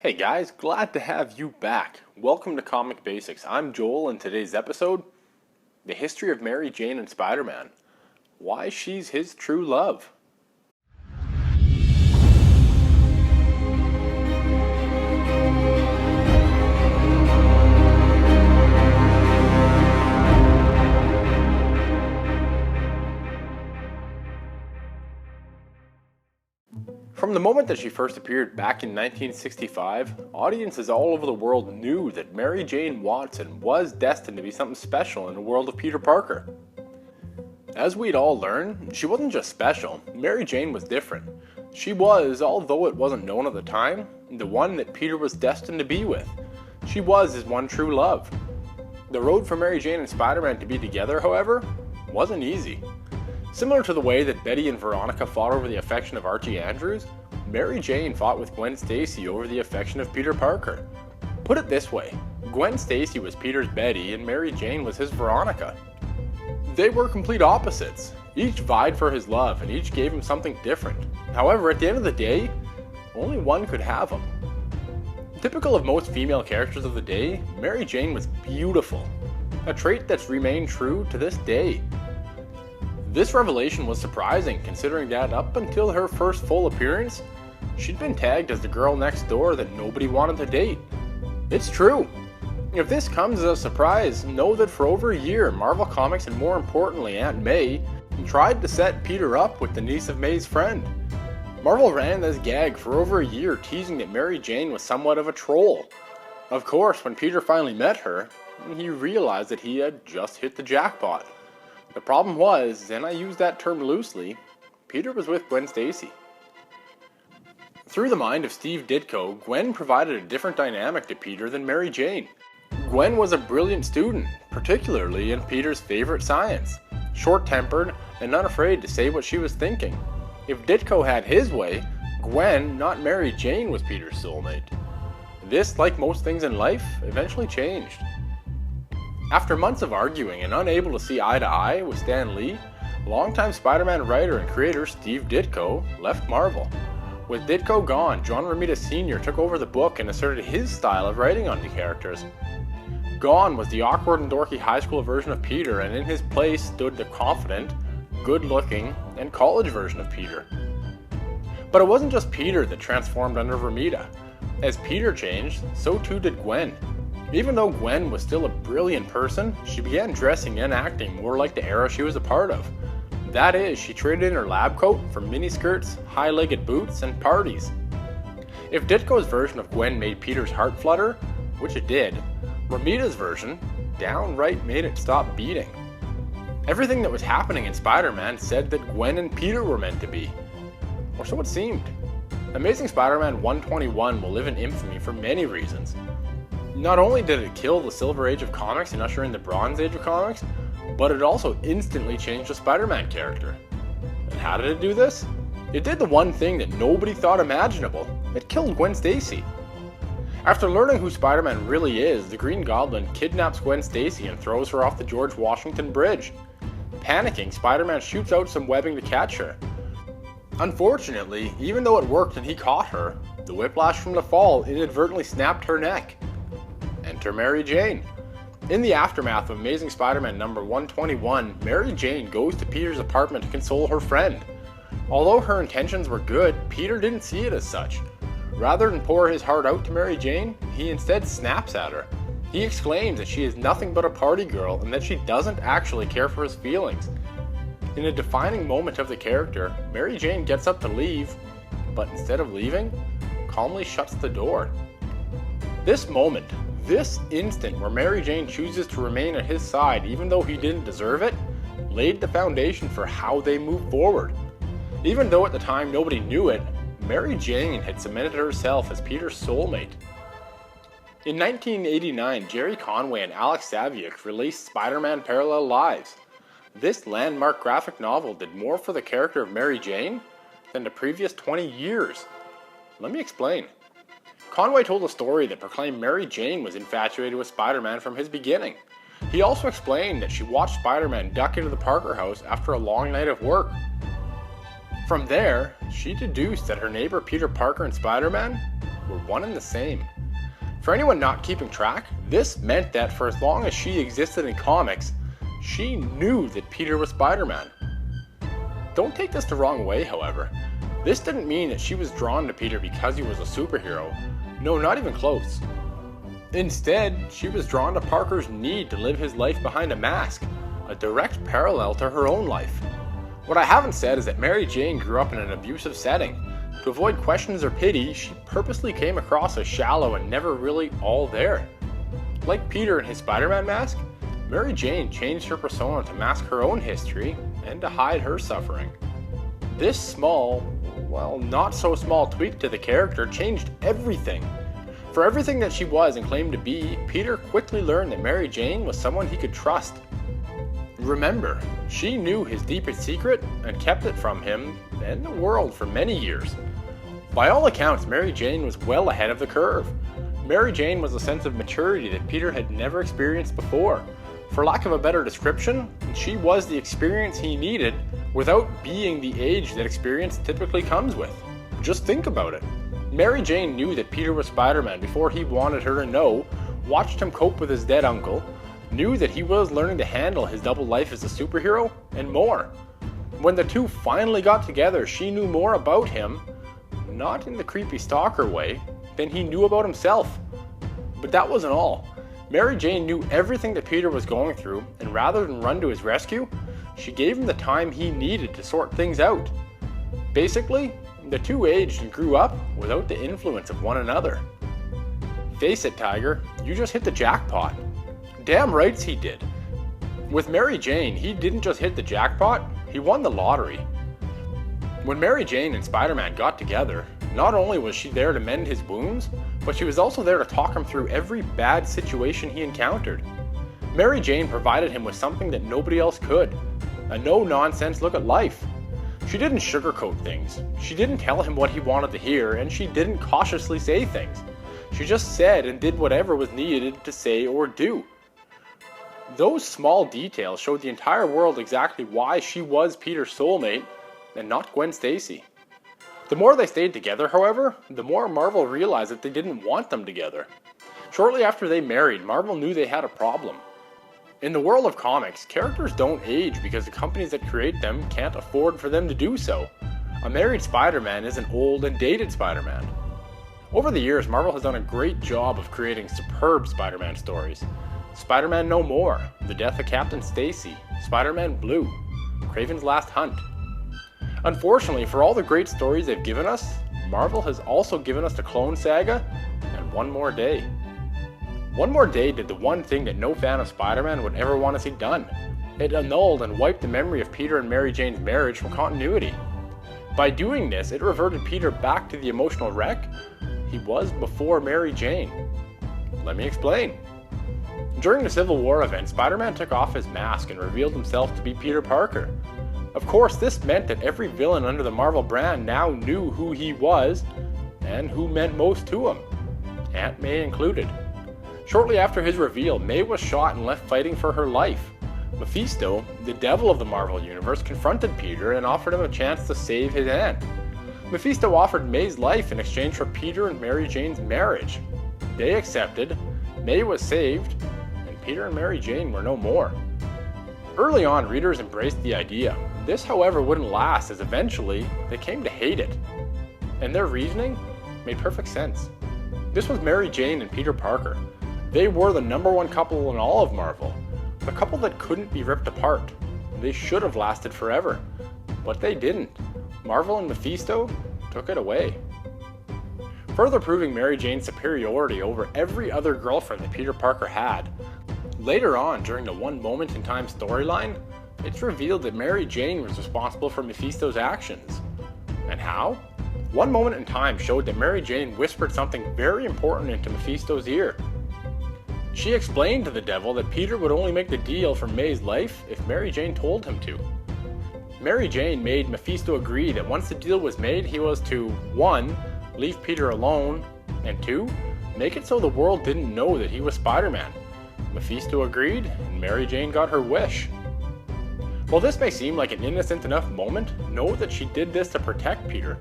Hey guys, glad to have you back. Welcome to Comic Basics. I'm Joel, and today's episode, the history of Mary Jane and Spider-Man. Why she's his true love. From the moment that she first appeared back in 1965, audiences all over the world knew that Mary Jane Watson was destined to be something special in the world of Peter Parker. As we'd all learned, she wasn't just special, Mary Jane was different. She was, although it wasn't known at the time, the one that Peter was destined to be with. She was his one true love. The road for Mary Jane and Spider-Man to be together, however, wasn't easy. Similar to the way that Betty and Veronica fought over the affection of Archie Andrews, Mary Jane fought with Gwen Stacy over the affection of Peter Parker. Put it this way, Gwen Stacy was Peter's Betty and Mary Jane was his Veronica. They were complete opposites. Each vied for his love and each gave him something different. However, at the end of the day, only one could have him. Typical of most female characters of the day, Mary Jane was beautiful, a trait that's remained true to this day. This revelation was surprising, considering that up until her first full appearance, she'd been tagged as the girl next door that nobody wanted to date. It's true. If this comes as a surprise, know that for over a year, Marvel Comics and more importantly Aunt May tried to set Peter up with the niece of May's friend. Marvel ran this gag for over a year, teasing that Mary Jane was somewhat of a troll. Of course, when Peter finally met her, he realized that he had just hit the jackpot. The problem was, and I use that term loosely, Peter was with Gwen Stacy. Through the mind of Steve Ditko, Gwen provided a different dynamic to Peter than Mary Jane. Gwen was a brilliant student, particularly in Peter's favorite science, short-tempered and unafraid to say what she was thinking. If Ditko had his way, Gwen, not Mary Jane, was Peter's soulmate. This, like most things in life, eventually changed. After months of arguing and unable to see eye to eye with Stan Lee, longtime Spider-Man writer and creator Steve Ditko left Marvel. With Ditko gone, John Romita Sr. took over the book and asserted his style of writing on the characters. Gone was the awkward and dorky high school version of Peter, and in his place stood the confident, good-looking, and college version of Peter. But it wasn't just Peter that transformed under Romita. As Peter changed, so too did Gwen. Even though Gwen was still a brilliant person, she began dressing and acting more like the era she was a part of. That is, she traded in her lab coat for miniskirts, high-legged boots, and parties. If Ditko's version of Gwen made Peter's heart flutter, which it did, Romita's version downright made it stop beating. Everything that was happening in Spider-Man said that Gwen and Peter were meant to be. Or so it seemed. Amazing Spider-Man 121 will live in infamy for many reasons. Not only did it kill the Silver Age of comics and usher in the Bronze Age of comics, but it also instantly changed the Spider-Man character. And how did it do this? It did the one thing that nobody thought imaginable. It killed Gwen Stacy. After learning who Spider-Man really is, the Green Goblin kidnaps Gwen Stacy and throws her off the George Washington Bridge. Panicking, Spider-Man shoots out some webbing to catch her. Unfortunately, even though it worked and he caught her, the whiplash from the fall inadvertently snapped her neck. Enter Mary Jane. In the aftermath of Amazing Spider-Man number 121, Mary Jane goes to Peter's apartment to console her friend. Although her intentions were good, Peter didn't see it as such. Rather than pour his heart out to Mary Jane, he instead snaps at her. He exclaims that she is nothing but a party girl and that she doesn't actually care for his feelings. In a defining moment of the character, Mary Jane gets up to leave, but instead of leaving, calmly shuts the door. This moment, this instant where Mary Jane chooses to remain at his side even though he didn't deserve it, laid the foundation for how they move forward. Even though at the time nobody knew it, Mary Jane had cemented herself as Peter's soulmate. In 1989, Jerry Conway and Alex Saviuk released Spider-Man Parallel Lives. This landmark graphic novel did more for the character of Mary Jane than the previous 20 years. Let me explain. Conway told a story that proclaimed Mary Jane was infatuated with Spider-Man from his beginning. He also explained that she watched Spider-Man duck into the Parker house after a long night of work. From there, she deduced that her neighbor Peter Parker and Spider-Man were one and the same. For anyone not keeping track, this meant that for as long as she existed in comics, she knew that Peter was Spider-Man. Don't take this the wrong way, however. This didn't mean that she was drawn to Peter because he was a superhero. No, not even close. Instead, she was drawn to Parker's need to live his life behind a mask, a direct parallel to her own life. What I haven't said is that Mary Jane grew up in an abusive setting. To avoid questions or pity, she purposely came across as shallow and never really all there. Like Peter in his Spider-Man mask, Mary Jane changed her persona to mask her own history and to hide her suffering. This small, well, not so small tweak to the character changed everything. For everything that she was and claimed to be, Peter quickly learned that Mary Jane was someone he could trust. Remember, she knew his deepest secret and kept it from him and the world for many years. By all accounts, Mary Jane was well ahead of the curve. Mary Jane was a sense of maturity that Peter had never experienced before. For lack of a better description, she was the experience he needed without being the age that experience typically comes with. Just think about it. Mary Jane knew that Peter was Spider-Man before he wanted her to know, watched him cope with his dead uncle, knew that he was learning to handle his double life as a superhero, and more. When the two finally got together, she knew more about him, not in the creepy stalker way, than he knew about himself. But that wasn't all. Mary Jane knew everything that Peter was going through, and rather than run to his rescue, she gave him the time he needed to sort things out. Basically, the two aged and grew up without the influence of one another. Face it, Tiger, you just hit the jackpot. Damn rights he did. With Mary Jane, he didn't just hit the jackpot, he won the lottery. When Mary Jane and Spider-Man got together, not only was she there to mend his wounds, but she was also there to talk him through every bad situation he encountered. Mary Jane provided him with something that nobody else could, a no-nonsense look at life. She didn't sugarcoat things, she didn't tell him what he wanted to hear, and she didn't cautiously say things. She just said and did whatever was needed to say or do. Those small details showed the entire world exactly why she was Peter's soulmate and not Gwen Stacy. The more they stayed together, however, the more Marvel realized that they didn't want them together. Shortly after they married, Marvel knew they had a problem. In the world of comics, characters don't age because the companies that create them can't afford for them to do so. A married Spider-Man is an old and dated Spider-Man. Over the years, Marvel has done a great job of creating superb Spider-Man stories. Spider-Man No More, The Death of Captain Stacy, Spider-Man Blue, Kraven's Last Hunt. Unfortunately, for all the great stories they've given us, Marvel has also given us the Clone Saga and One More Day. One More Day did the one thing that no fan of Spider-Man would ever want to see done. It annulled and wiped the memory of Peter and Mary Jane's marriage from continuity. By doing this, it reverted Peter back to the emotional wreck he was before Mary Jane. Let me explain. During the Civil War event, Spider-Man took off his mask and revealed himself to be Peter Parker. Of course, this meant that every villain under the Marvel brand now knew who he was and who meant most to him, Aunt May included. Shortly after his reveal, May was shot and left fighting for her life. Mephisto, the devil of the Marvel Universe, confronted Peter and offered him a chance to save his aunt. Mephisto offered May's life in exchange for Peter and Mary Jane's marriage. They accepted, May was saved, and Peter and Mary Jane were no more. Early on, readers embraced the idea. This, however, wouldn't last, as eventually they came to hate it. And their reasoning made perfect sense. This was Mary Jane and Peter Parker. They were the #1 couple in all of Marvel. A couple that couldn't be ripped apart. They should have lasted forever. But they didn't. Marvel and Mephisto took it away. Further proving Mary Jane's superiority over every other girlfriend that Peter Parker had, later on during the One Moment in Time storyline, it's revealed that Mary Jane was responsible for Mephisto's actions. And how? One Moment in Time showed that Mary Jane whispered something very important into Mephisto's ear. She explained to the devil that Peter would only make the deal for May's life if Mary Jane told him to. Mary Jane made Mephisto agree that once the deal was made, he was to 1. Leave Peter alone, and 2. Make it so the world didn't know that he was Spider-Man. Mephisto agreed, and Mary Jane got her wish. While this may seem like an innocent enough moment, know that she did this to protect Peter.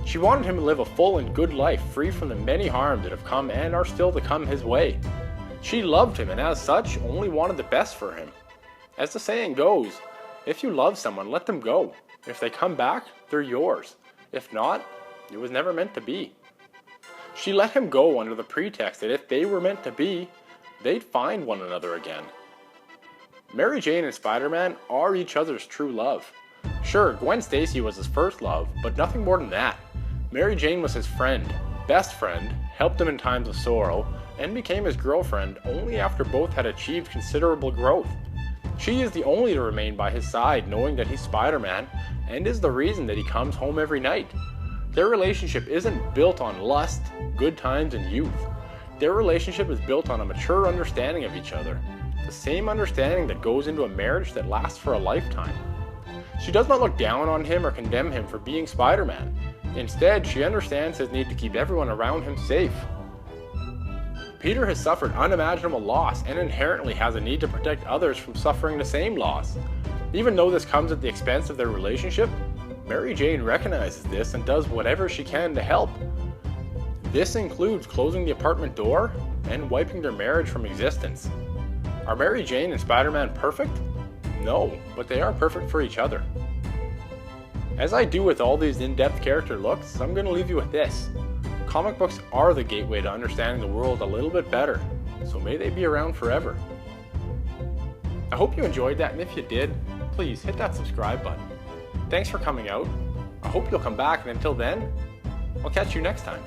She wanted him to live a full and good life, free from the many harms that have come and are still to come his way. She loved him and as such only wanted the best for him. As the saying goes, if you love someone, let them go. If they come back, they're yours. If not, it was never meant to be. She let him go under the pretext that if they were meant to be, they'd find one another again. Mary Jane and Spider-Man are each other's true love. Sure, Gwen Stacy was his first love, but nothing more than that. Mary Jane was his friend, best friend, helped him in times of sorrow, and became his girlfriend only after both had achieved considerable growth. She is the only to remain by his side, knowing that he's Spider-Man, and is the reason that he comes home every night. Their relationship isn't built on lust, good times, and youth. Their relationship is built on a mature understanding of each other, the same understanding that goes into a marriage that lasts for a lifetime. She does not look down on him or condemn him for being Spider-Man. Instead, she understands his need to keep everyone around him safe. Peter has suffered unimaginable loss and inherently has a need to protect others from suffering the same loss. Even though this comes at the expense of their relationship, Mary Jane recognizes this and does whatever she can to help. This includes closing the apartment door and wiping their marriage from existence. Are Mary Jane and Spider-Man perfect? No, but they are perfect for each other. As I do with all these in-depth character looks, I'm going to leave you with this. Comic books are the gateway to understanding the world a little bit better, so may they be around forever. I hope you enjoyed that, and if you did, please hit that subscribe button. Thanks for coming out. I hope you'll come back, and until then, I'll catch you next time.